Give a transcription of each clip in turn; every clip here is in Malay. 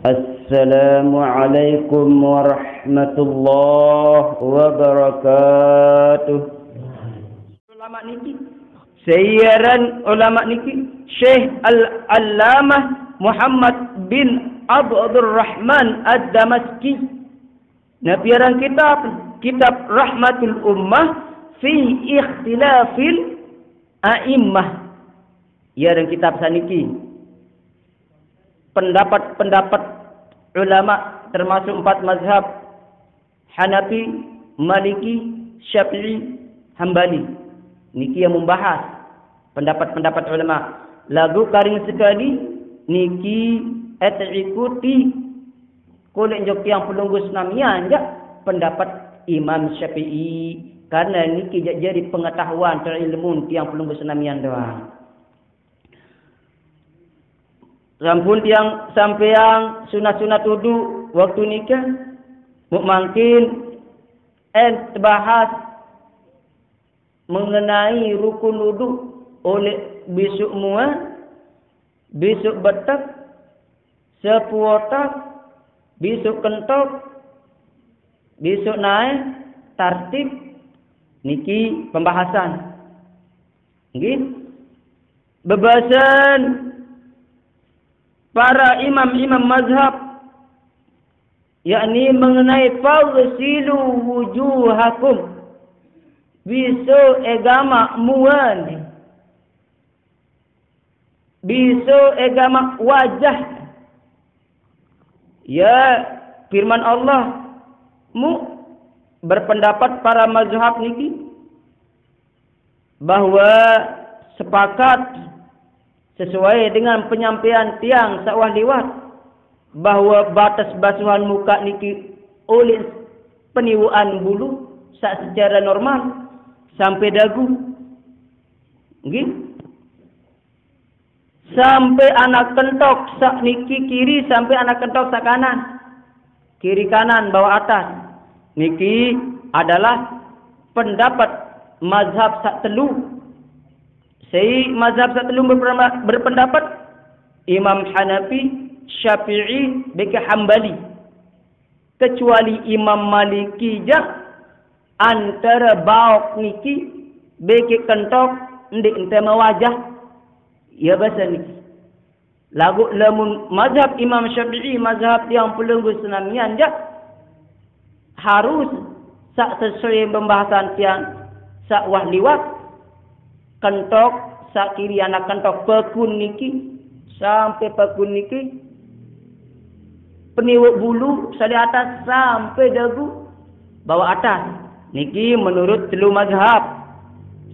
Assalamualaikum warahmatullahi wabarakatuh. Ulama niki, siaran ulama niki Syekh Al-Allamah Muhammad bin Abdul Rahman Ad-Damaski. Nabiaran kitab Rahmatul Ummah fi Ikhtilafil A'immah. Ya, dan kitab saniki pendapat-pendapat ulama termasuk 4 mazhab Hanafi, Maliki, Syafi'i, Hambali. Niki yang membahas pendapat-pendapat ulama. Lagu karing sekali niki ikuti kulit jok yang pelunggus namian je pendapat Imam Syafi'i, karena niki jadi pengetahuan terilmu tiang pelunggus namian doang. Sampun tiang sampeang sunat-sunat wudu waktu nikah mungkin bahas mengenai rukun wudu oleh besok mua, besok betak, sepuotak, besok kentok, besok naik tartib niki pembahasan. Nggih. Bebasan para imam-imam mazhab, yakni mengenai fawsilu wujuhakum, biso agama muan, biso agama wajah. Ya, firman Allah berpendapat para mazhab niki bahwa sepakat sesuai dengan penyampaian tiang sakwah liwat bahwa batas basuhan muka niki oleh peniwaan bulu secara normal sampai dagu, nggih, sampai anak kentok sak niki kiri sampai anak kentok sak kanan, kiri kanan bawah atas. Niki adalah pendapat mazhab sak telu. Mazhab sak telu berpendapat Imam Hanafi, Syafi'i, beke Hambali. Kecuali Imam Maliki je antara baok niki beke kentok ndik ente wajah. Ya bahasa niki. Lagu lamun mazhab Imam Syafi'i, mazhab yang pelunggu senamian je harus sak sesuai pembahasan tiang sak wahliwat kentok sak kiri anak kentok pekun niki sampai pekun niki peniwuk bulu dari atas sampai dagu bawah atas. Niki menurut telu mazhab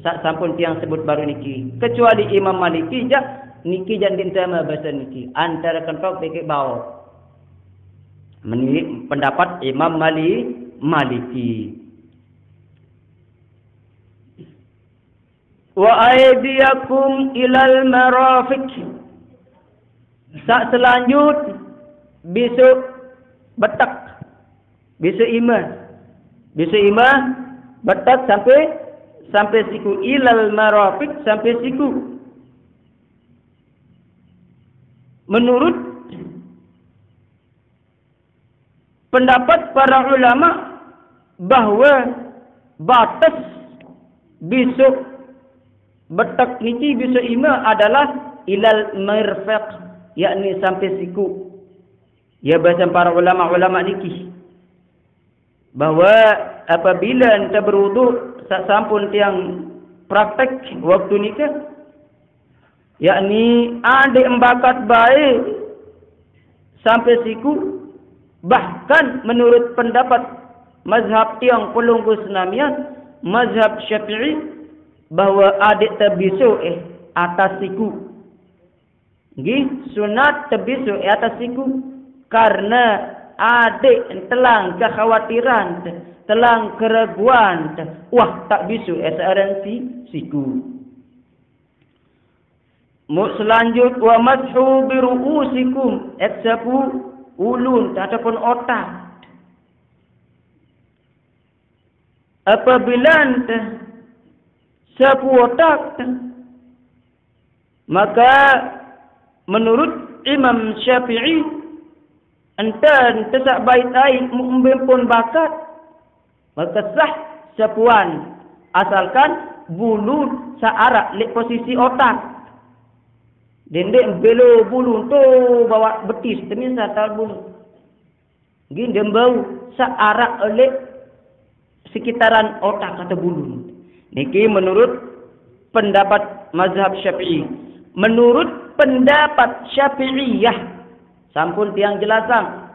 sak sampun tiang sebut baru niki. Kecuali Imam Maliki je niki jangan diterima bahasa niki antara kentok beke bawah. Menurut pendapat Imam Maliki. Wa aydiyakum ilal marafiq. Sak selanjut besok betak, besok imah betak sampai siku, ilal marafiq sampai siku. Menurut pendapat para ulama bahwa batas besok betak niki bisa ima adalah ilal mirfaq, yakni sampai siku. Ya bahasa para ulama-ulama niki bahwa apabila anda berwudu sampun tiang praktek waktu nikah, yakni ada embakat baik sampai siku, bahkan menurut pendapat mazhab tiang pelunggu senamian, mazhab Syafi'i, bahwa adik terbisu atas siku. Nggih, sunat terbisu atas siku karena adik telang kekhawatiran, telang keraguan, wah tak bisu seorang siku. Selanjut wa mashu bi ru'usikum, sapu ulun ataupun otak. Apabila sapu otak, maka menurut Imam Syafi'i enten tesak bait air mumbim pun bakat, maka sah sepuan asalkan bulu searah lek posisi otak. Dendek belo bulu tu bawa betis temin satal bulu. Gin dem bau searah oleh sekitaran otak atau bulu. Niki menurut pendapat mazhab Syafi'i. Menurut pendapat Syafi'iyah, sampun tiang jelasan.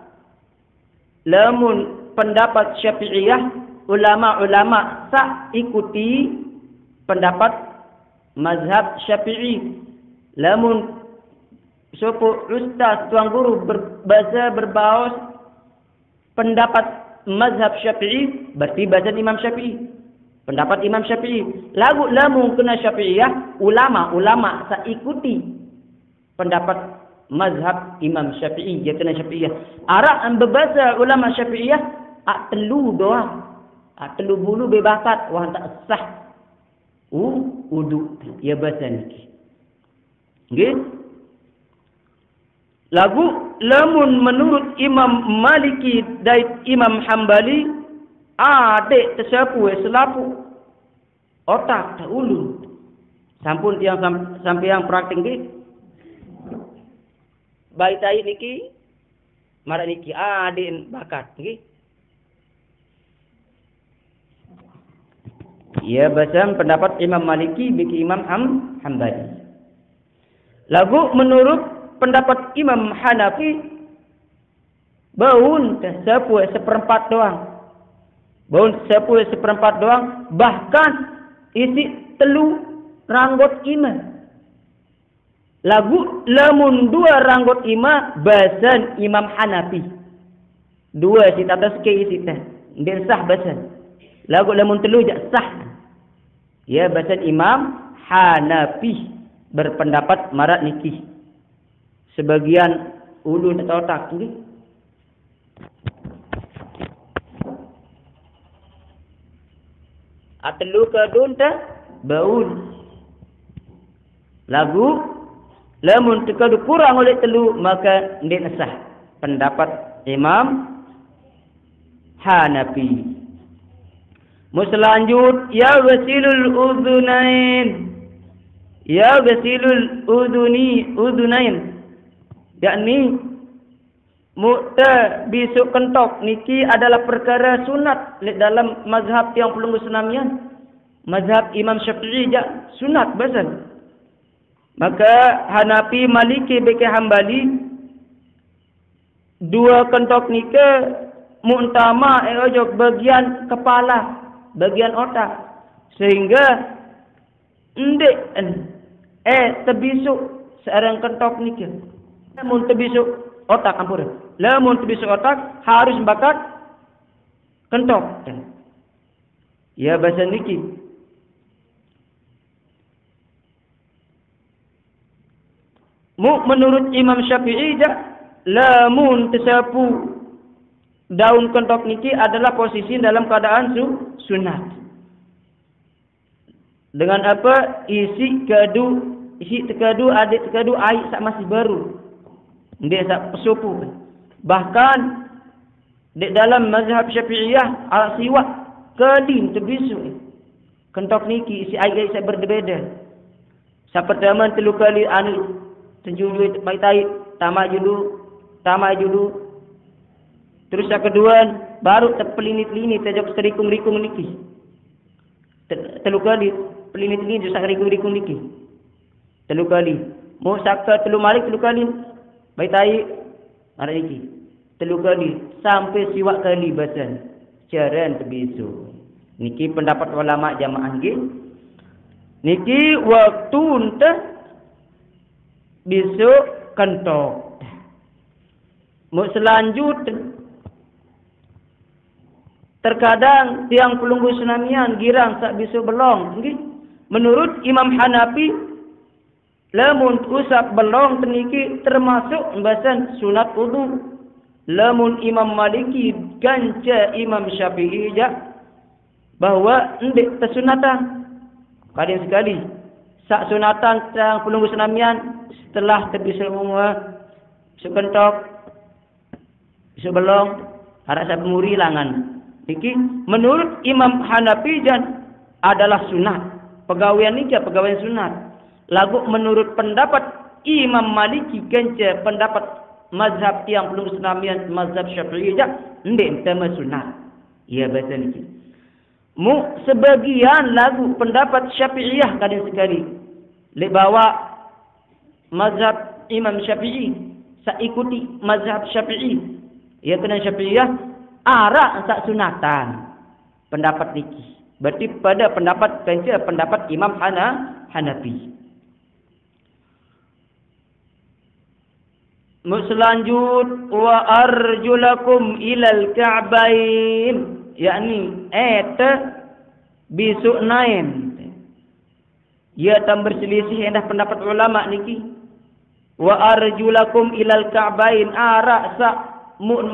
Lamun pendapat Syafi'iyah, ulama-ulama sak ikuti pendapat mazhab Syafi'i. Lamun sopo ustaz tuang guru berbaos pendapat mazhab Syafi'i, berarti bahasa Imam Syafi'i. Pendapat Imam Syafi'i. Lagu lamun kena Syafi'iyah, ulama sak ikuti pendapat mazhab Imam Syafi'i, dia kena Syafi'iyah. Arak an berbahasa ulama Syafi'iyah, telu doang. Telu bulu bebakat, wah tak sah. Wudu. Ya bahasa ni. Nggih. Lagu lamun menurut Imam Maliki dan Imam Hambali, adik tersapu selapu otak tak ulu. Sampun tiang sampai yang praktik nggih. Baik tai niki marah niki adik bakat nggih. Ya bahasa pendapat Imam Maliki bagi Imam Hambali. Lagu menurut pendapat Imam Hanafi, baun tersapu seperempat doang. Baun tersapu seperempat doang, bahkan isi telu ranggot imam. Lagu lamun dua ranggot imam, bahasan Imam Hanafi. Dua si atas ke isi teh, dia sah bahasan. Lagu lamun telu jak sah. Ya bahasan Imam Hanafi berpendapat marat nikih. Sebagian ulu tak otak ni. Atelu kedun ta baul. Lagu lamun tekadu kurang oleh telu maka ndik sah. Pendapat Imam Hanafi. Selanjut ya wasilul udhunain. Ya wasilul udunain. Yakni bisuk kentok niki adalah perkara sunat dalam mazhab yang pelunggu senamian. Mazhab Imam Syafi'i sunat bahasan. Maka Hanafi, Maliki, beki Hambali dua kentok nika muntama ojo bagian kepala, bagian otak, sehingga ndek terbisuk seorang kentok nika. Lamun terbisuk otak ampun. Lamun terbisuk otak harus bakat kentok. Ya bahasa niki. Menurut Imam Syafi'i lamun tersapu daun kentok niki adalah posisi dalam keadaan sunat. Dengan apa? Isi tekadu adik tekadu air sak masih baru. Dia sak pesupu. Bahkan di dalam mazhab Syafi'iyah al-siwak kedin terbisu. Kentok niki isi air sak berbeda. Sak pertama telu kali tenjujui baik taik tamak julu. Terus yang kedua baru terpelinit-linit tajak serikung-rikung niki. Telu kali pelinit-linit sak rikung-rikung niki. Telu kali. Mau sakka telu malik telu kali. Baik taik ada niki. Telu kali sampai siwak kali bahasan. Caran terbisu. Niki pendapat ulama jamaah nggih. Niki waktu entah besok kentok. Selanjut terkadang tiang pelunggu senamian girang sak besok belong. Menurut Imam Hanafi, lamun usap belong teniki termasuk bahasan sunat wudu. Lamun Imam Maliki ganca Imam Syafi'i bahawa ndik tersunatan. Kadang sekali sak sunatan tiang pelunggu senamian setelah terbisa semua sekentok Besok belong harap saya pemuri langan. Niki menurut Imam Hanafi dan adalah sunat. Pegawaian niki pegawaian sunat. Lagu menurut pendapat Imam Maliki kenca pendapat mazhab yang belum senamian mazhab Syafi'i je ndek tema sunat. Ya bahasa niki. Mu sebagian lagu pendapat Syafi'iyah kadang sekali. Lek bawa mazhab Imam Syafi'i, saya ikuti mazhab Syafi'i. Ya kena Syafi'iyah arak sak sunatan. Pendapat niki. Berarti pada pendapat kenca pendapat Imam Hanafi. Selanjut wa arjulakum ilal ka'bain, yakni besok nain. Ia tam berselisih hendah pendapat ulama niki. Wa arjulakum ilal ka'bain arak sak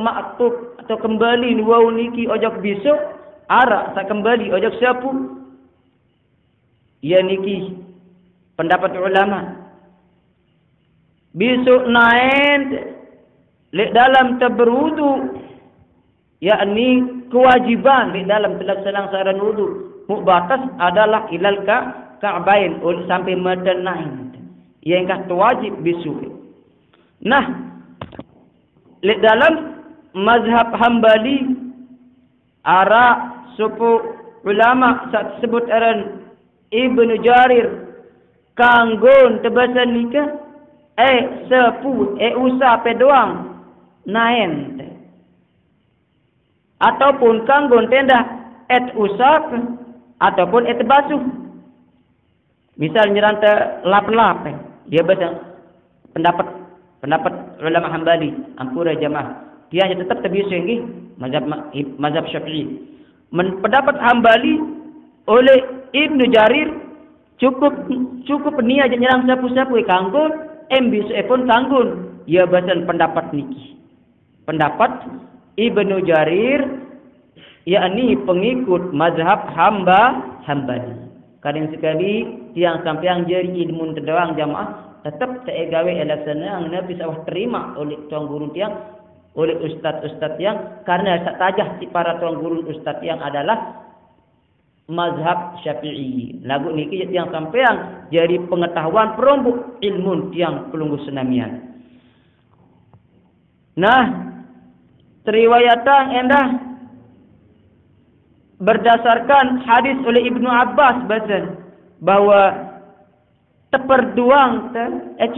maktub atau kembali wau niki ojok besok arak sak kembali ojok siapu. Ia niki pendapat ulama. Besok nain lek dalam taberwudu, yakni kewajiban di dalam pelaksanaan wudu mubatas adalah ilal ka'bain sampai mata nain. Yang kata wajib besok. Nah, lek dalam mazhab Hambali ara supu ulama saat sebut aran Ibnu Jarir kanggon tebasan nikah usah pedoang naen ataupun kanggon tenda usap ataupun basuh. Misal nyeranta lap-lap dia baca pendapat ulama Hambali ampura jamaah dia hanya tetap terbiasa nggih mazhab Syafi'i. Pendapat Hambali oleh Ibnu Jarir cukup niat nyerang sapu-sapu kanggon bisa pun tanggun. Ia baca pendapat niki. Pendapat Ibnu Jarir yakni pengikut mazhab Hambali. Kadang sekali tiang sampeang jeri ilmu terdoang jamaah tetap tak gawe laksana ang nabi sawah terima oleh tuan guru tiang, oleh ustaz-ustaz yang karena tak tajah para tuan guru ustaz yang adalah mazhab Syafi'i. Lagu niki yang sampeang jadi pengetahuan perombok ilmu yang pelunggu senamian. Nah, teriwayatan endah berdasarkan hadis oleh Ibnu Abbas bahwa teperduang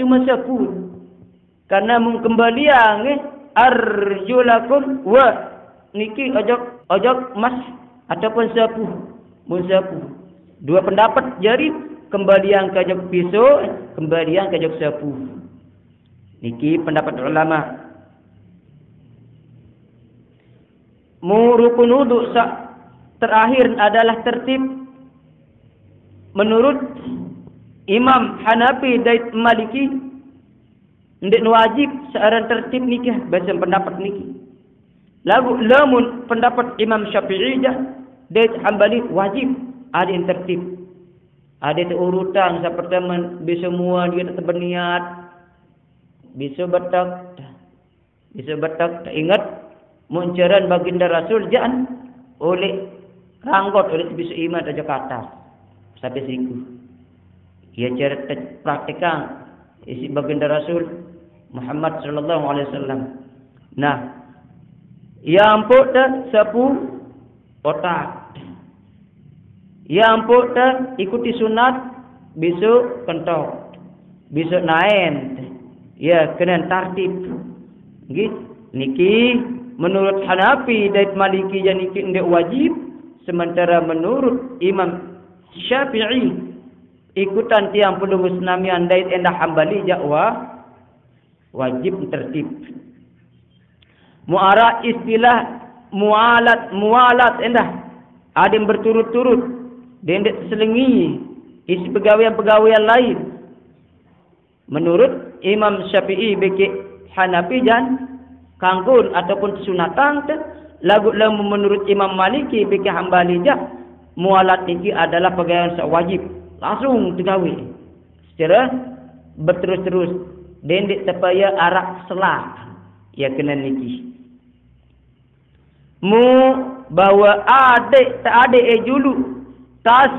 cuma sepuluh karena mengkembalian arjulakum wa niki ojok mas ataupun sepuluh. Muzafu. Dua pendapat jadi kembalian ke jok pisau, kembalian ke jok sapu. Niki pendapat ulama. Rukun wudu terakhir adalah tertib menurut Imam Hanafi dan Maliki. Ndak wajib searan tertib nikah baca pendapat niki. Lagu lamun pendapat Imam Syafi'i dan Hambali wajib ada yang tertib. Ada urutan seperti bisa semua dia tetap berniat. Bisa betak. Ingat muncaran baginda Rasul jangan oleh ranggot oleh bisa iman aja kata sampai siku. Ia cara praktikan isi baginda Rasul Muhammad sallallahu alaihi wasallam. Nah, yang pun sapu otak. Yang pun ikuti sunat besok kentok. Besok naen. Ya kena tertib. Niki menurut Hanafi dan Maliki yang niki ndak wajib, sementara menurut Imam Syafi'i ikutan tiang penunggu senamian dan endah Hambali jakwa wajib tertib. Muara istilah mualat endah ada yang berturut-turut dan selengi isi pegawaian lain. Menurut Imam Syafi'i bagi Hanafi dan kanggun ataupun sunatan lagu menurut Imam Maliki bagi Hambali jah mualat ini adalah pegawaian wajib langsung digawe secara berterus-terus dan supaya arak selak ya kena niki. Mu bawa adik tak adik julu tas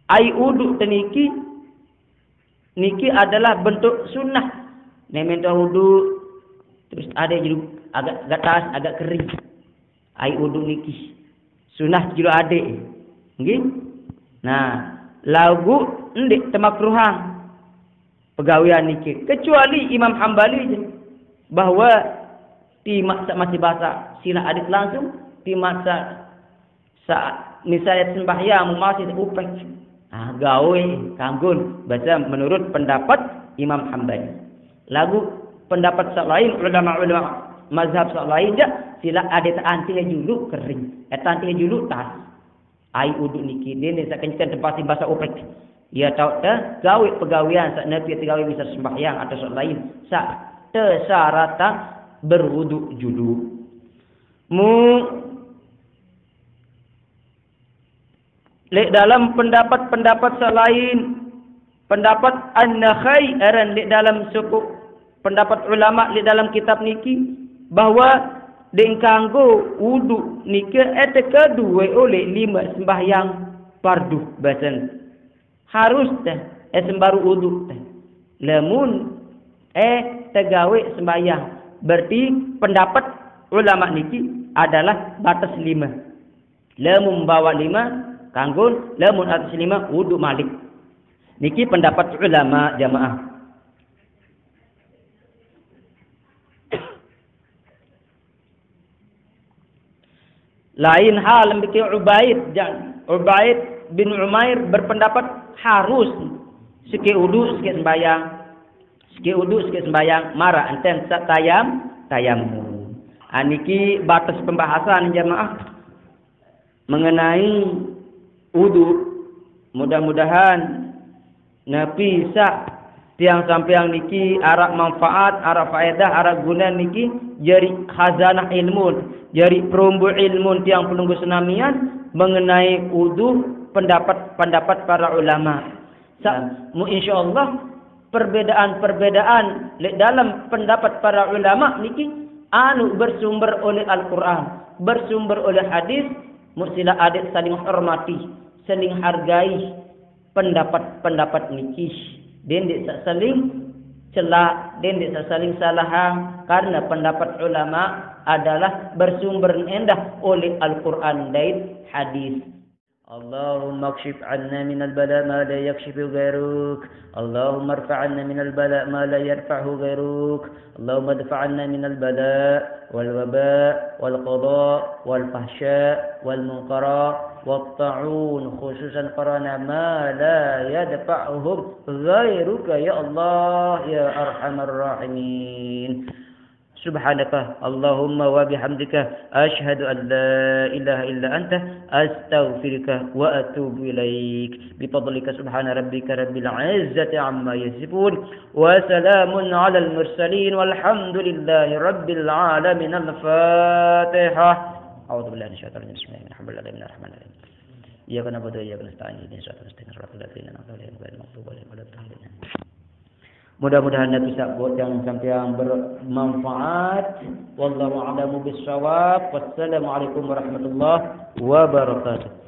ai uduk teniki niki adalah bentuk sunnah. Minta uduk terus adik julu agak gatas agak kering. Ai uduk niki sunnah julu adik. Nggih. Nah, lagu ndik temakruhan pegawian niki kecuali Imam Hambali je bahwa di masa masih bahasa sila adik langsung di masa saat misalnya sembahyang masih upek gawe kanggun baca menurut pendapat Imam Hambali. Lagu pendapat lain ulama-ulama mazhab lain je sila adik antinya julu kering antinya julu tas ai uduk niki dene sak kencen tempati bahasa upek. Ya tahu dah gawe pegawian sak nabi gawe bisa sembahyang atau sak lain sak tersarata berwuduk julu. Mu lek dalam pendapat-pendapat selain pendapat An-Nakhai aran lek dalam suku pendapat ulama lek dalam kitab niki bahwa deng kanggo wudu niki kedua oleh 5 sembahyang fardu basan harus teh sembaru wudu teh lamun tegawe sembahyang berarti pendapat ulama niki adalah batas 5 lamun bawa 5 kanggo lamun atas 5 wudu malik niki pendapat ulama jamaah. Lain hal memiliki Ubaid bin Umair berpendapat harus sikit wudu sikit sembahyang marah enten tayamum. Aniki batas pembahasan jamaah mengenai wudu. Mudah-mudahan napisa tiang sampeang niki arak manfaat, arak faedah, arak guna niki jari khazanah ilmu, jari perumbu ilmu tiang penunggu senamian mengenai wudu pendapat para ulama. Mu insyaallah perbedaan-perbedaan dalam pendapat para ulama niki bersumber oleh Al-Qur'an, bersumber oleh hadis, sila adik saling hormati, saling hargai pendapat-pendapat niki. Den tak saling celak, den tak saling salah karena pendapat ulama adalah bersumber endah oleh Al-Qur'an dan hadis. Allahumma kshif 'anna min al-bala ma la yakshifu ghayruk. Allahumma irfa' 'anna min al-bala ma la yarfa'hu ghayruk. Allahumma idfa' 'anna min al-bala wal waba' wal qada' wal fahsya' wal munkara والطاعون خصوصا قرانا ما لا يدفعهم غيرك يا الله يا أرحم الراحمين. سبحانك اللهم وبحمدك أشهد أن لا إله إلا أنت أستغفرك وأتوب إليك بفضلك سبحان ربك رب العزة عما يصفون وسلام على المرسلين والحمد لله رب العالمين. الفاتحة. أعوذ بالله من الشيطان الرجيم. بسم الله الرحمن الرحيم. إياك نعبد وإياك نستعين اهدنا الصراط المستقيم صراط الذين أنعمت عليهم غير المغضوب عليهم ولا الضالين. Mudah-mudahan bisa buat yang sampai bermanfaat. Wallahu a'lamu bissawab. Wassalamualaikum warahmatullahi wabarakatuh.